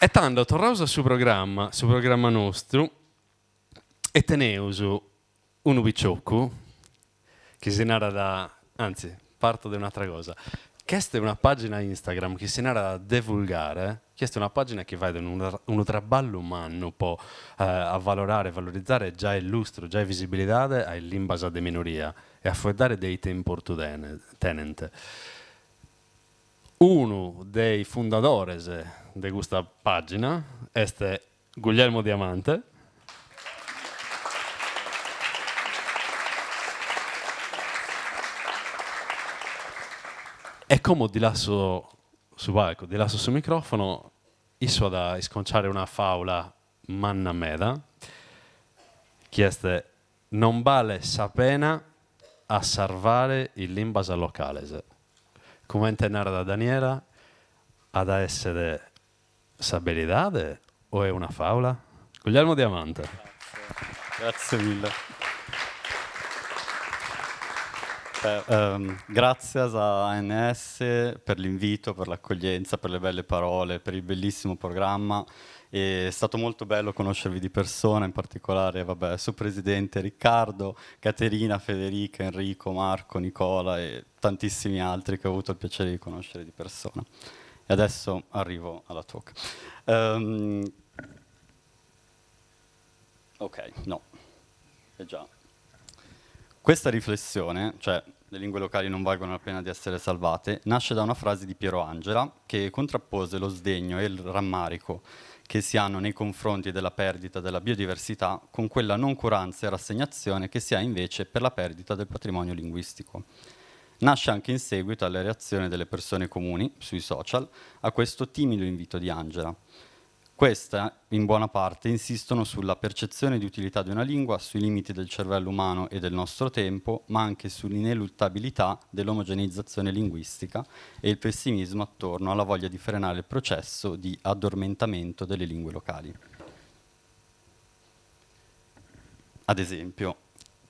E tanto, tornando sul programma nostro, e teneuso un picciocco che si narra da... Anzi, parto da un'altra cosa. Questa è una pagina Instagram che si narra da divulgare. Questa è una pagina che va in un traballo umano può a valorare, valorizzare già il lustro, già la visibilità all'imbasa di minoria e a dare dei tempi tenente. Uno dei fondatori di questa pagina è Guglielmo Diamante. E come di là su palco, di là sul microfono, io da sconciare una faula manna meda, chieste non vale sapena a salvare il limbasa locale. Come intendere da Daniela, ad essere sabelidade o è una faula? Guglielmo Diamante. Grazie mille. Grazie a ANS per l'invito, per l'accoglienza, per le belle parole, per il bellissimo programma. È stato molto bello conoscervi di persona, in particolare suo presidente Riccardo, Caterina, Federica, Enrico, Marco, Nicola e tantissimi altri che ho avuto il piacere di conoscere di persona. E adesso arrivo alla talk. Ok, no, è già. Questa riflessione, cioè le lingue locali non valgono la pena di essere salvate, nasce da una frase di Piero Angela che contrappose lo sdegno e il rammarico che si hanno nei confronti della perdita della biodiversità con quella noncuranza e rassegnazione che si ha invece per la perdita del patrimonio linguistico. Nasce anche in seguito alle reazioni delle persone comuni sui social a questo timido invito di Angela. Queste, in buona parte, insistono sulla percezione di utilità di una lingua, sui limiti del cervello umano e del nostro tempo, ma anche sull'ineluttabilità dell'omogeneizzazione linguistica e il pessimismo attorno alla voglia di frenare il processo di addormentamento delle lingue locali. Ad esempio,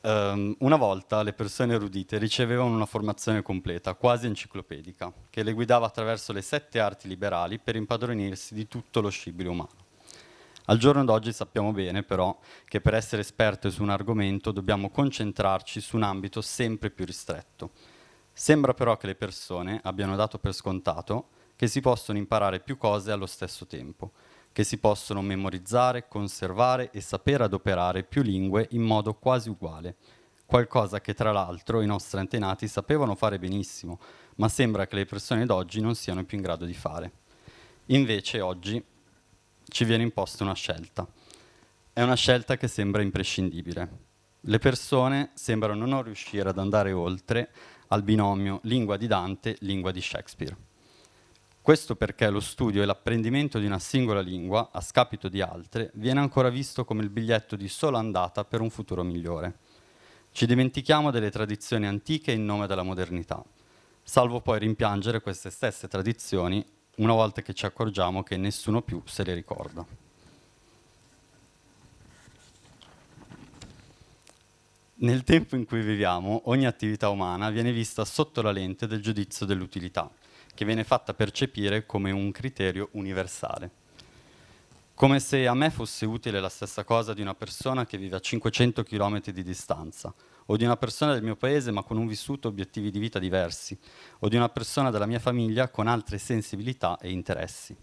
una volta le persone erudite ricevevano una formazione completa, quasi enciclopedica, che le guidava attraverso le 7 arti liberali per impadronirsi di tutto lo scibile umano. Al giorno d'oggi sappiamo bene, però, che per essere esperte su un argomento dobbiamo concentrarci su un ambito sempre più ristretto. Sembra però che le persone abbiano dato per scontato che si possono imparare più cose allo stesso tempo, che si possono memorizzare, conservare e saper adoperare più lingue in modo quasi uguale, qualcosa che tra l'altro i nostri antenati sapevano fare benissimo, ma sembra che le persone d'oggi non siano più in grado di fare. Invece oggi ci viene imposta una scelta. È una scelta che sembra imprescindibile. Le persone sembrano non riuscire ad andare oltre al binomio lingua di Dante, lingua di Shakespeare. Questo perché lo studio e l'apprendimento di una singola lingua, a scapito di altre, viene ancora visto come il biglietto di sola andata per un futuro migliore. Ci dimentichiamo delle tradizioni antiche in nome della modernità, salvo poi rimpiangere queste stesse tradizioni una volta che ci accorgiamo che nessuno più se le ricorda. Nel tempo in cui viviamo, ogni attività umana viene vista sotto la lente del giudizio dell'utilità, che viene fatta percepire come un criterio universale. Come se a me fosse utile la stessa cosa di una persona che vive a 500 km di distanza, o di una persona del mio paese ma con un vissuto e obiettivi di vita diversi, o di una persona della mia famiglia con altre sensibilità e interessi.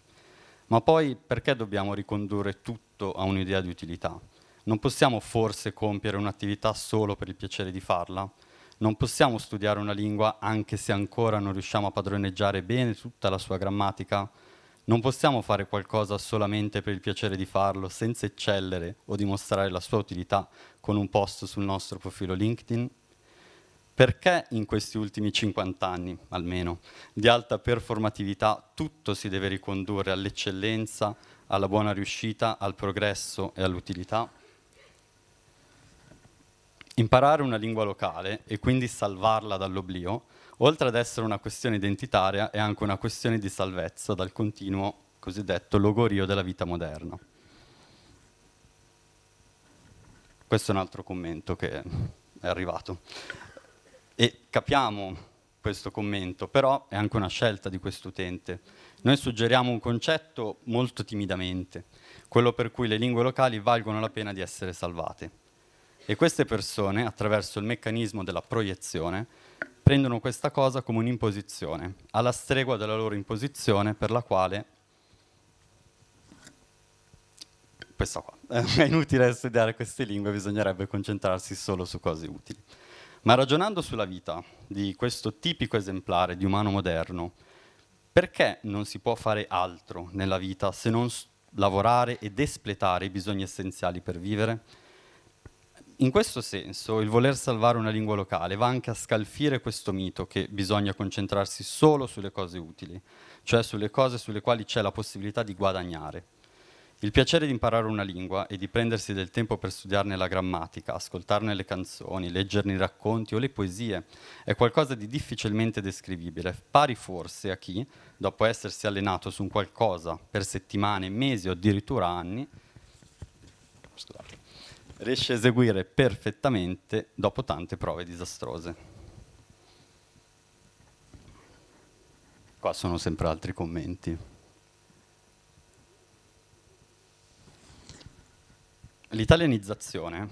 Ma poi perché dobbiamo ricondurre tutto a un'idea di utilità? Non possiamo forse compiere un'attività solo per il piacere di farla? Non possiamo studiare una lingua anche se ancora non riusciamo a padroneggiare bene tutta la sua grammatica? Non possiamo fare qualcosa solamente per il piacere di farlo, senza eccellere o dimostrare la sua utilità con un post sul nostro profilo LinkedIn? Perché in questi ultimi 50 anni, almeno, di alta performatività, tutto si deve ricondurre all'eccellenza, alla buona riuscita, al progresso e all'utilità? Imparare una lingua locale e quindi salvarla dall'oblio, oltre ad essere una questione identitaria, è anche una questione di salvezza dal continuo cosiddetto logorio della vita moderna. Questo è un altro commento che è arrivato. E capiamo questo commento, però è anche una scelta di quest'utente. Noi suggeriamo un concetto molto timidamente, quello per cui le lingue locali valgono la pena di essere salvate. E queste persone, attraverso il meccanismo della proiezione, prendono questa cosa come un'imposizione, alla stregua della loro imposizione per la quale... Questa qua. È inutile studiare queste lingue, bisognerebbe concentrarsi solo su cose utili. Ma ragionando sulla vita di questo tipico esemplare di umano moderno, perché non si può fare altro nella vita se non lavorare ed espletare i bisogni essenziali per vivere? In questo senso, il voler salvare una lingua locale va anche a scalfire questo mito che bisogna concentrarsi solo sulle cose utili, cioè sulle cose sulle quali c'è la possibilità di guadagnare. Il piacere di imparare una lingua e di prendersi del tempo per studiarne la grammatica, ascoltarne le canzoni, leggerne i racconti o le poesie è qualcosa di difficilmente descrivibile, pari forse a chi, dopo essersi allenato su un qualcosa per settimane, mesi o addirittura anni, riesce a eseguire perfettamente dopo tante prove disastrose. Qua sono sempre altri commenti. L'italianizzazione,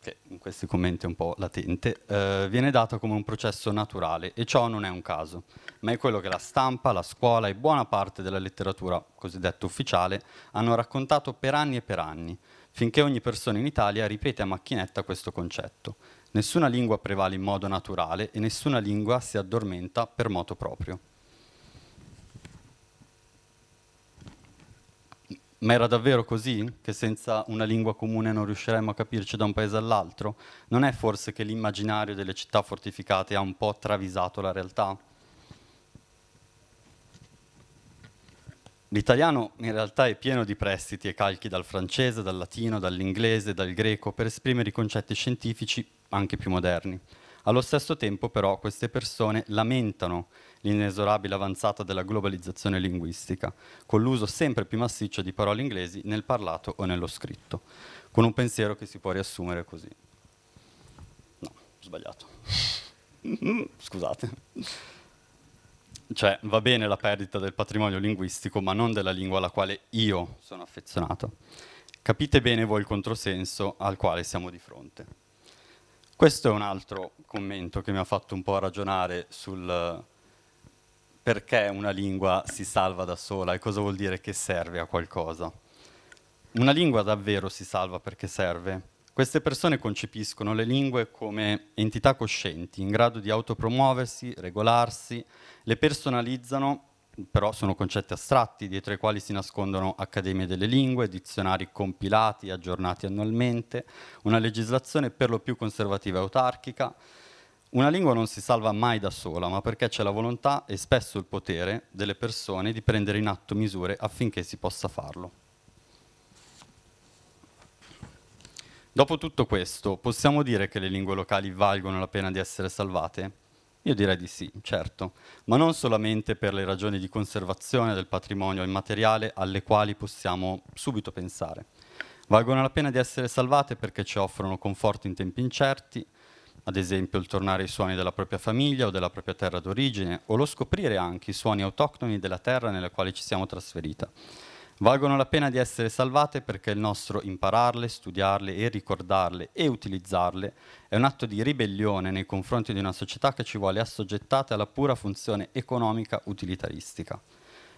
che in questi commenti è un po' latente, viene data come un processo naturale e ciò non è un caso, ma è quello che la stampa, la scuola e buona parte della letteratura cosiddetta ufficiale hanno raccontato per anni, finché ogni persona in Italia ripete a macchinetta questo concetto. Nessuna lingua prevale in modo naturale e nessuna lingua si addormenta per moto proprio. Ma era davvero così? Che senza una lingua comune non riusciremmo a capirci da un paese all'altro? Non è forse che l'immaginario delle città fortificate ha un po' travisato la realtà? L'italiano in realtà è pieno di prestiti e calchi dal francese, dal latino, dall'inglese, dal greco, per esprimere i concetti scientifici anche più moderni. Allo stesso tempo, però, queste persone lamentano l'inesorabile avanzata della globalizzazione linguistica, con l'uso sempre più massiccio di parole inglesi nel parlato o nello scritto, con un pensiero che si può riassumere così. No, sbagliato. Scusate. Cioè, va bene la perdita del patrimonio linguistico, ma non della lingua alla quale io sono affezionato. Capite bene voi il controsenso al quale siamo di fronte. Questo è un altro commento che mi ha fatto un po' ragionare sul perché una lingua si salva da sola e cosa vuol dire che serve a qualcosa. Una lingua davvero si salva perché serve? Queste persone concepiscono le lingue come entità coscienti, in grado di autopromuoversi, regolarsi, le personalizzano, però sono concetti astratti, dietro i quali si nascondono accademie delle lingue, dizionari compilati e aggiornati annualmente, una legislazione per lo più conservativa e autarchica. Una lingua non si salva mai da sola, ma perché c'è la volontà e spesso il potere delle persone di prendere in atto misure affinché si possa farlo. Dopo tutto questo, possiamo dire che le lingue locali valgono la pena di essere salvate? Io direi di sì, certo, ma non solamente per le ragioni di conservazione del patrimonio immateriale alle quali possiamo subito pensare. Valgono la pena di essere salvate perché ci offrono conforto in tempi incerti, ad esempio il tornare ai suoni della propria famiglia o della propria terra d'origine, o lo scoprire anche i suoni autoctoni della terra nella quale ci siamo trasferita. Valgono la pena di essere salvate perché il nostro impararle, studiarle e ricordarle e utilizzarle è un atto di ribellione nei confronti di una società che ci vuole assoggettate alla pura funzione economica utilitaristica.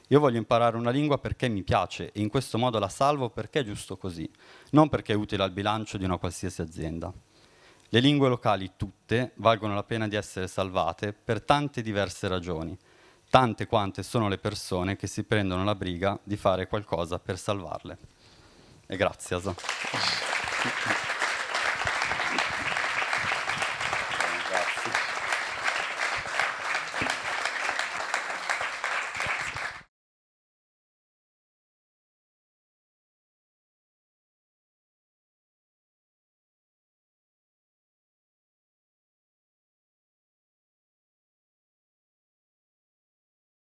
Io voglio imparare una lingua perché mi piace e in questo modo la salvo perché è giusto così, non perché è utile al bilancio di una qualsiasi azienda. Le lingue locali tutte valgono la pena di essere salvate per tante diverse ragioni, tante quante sono le persone che si prendono la briga di fare qualcosa per salvarle. E grazie, Asa.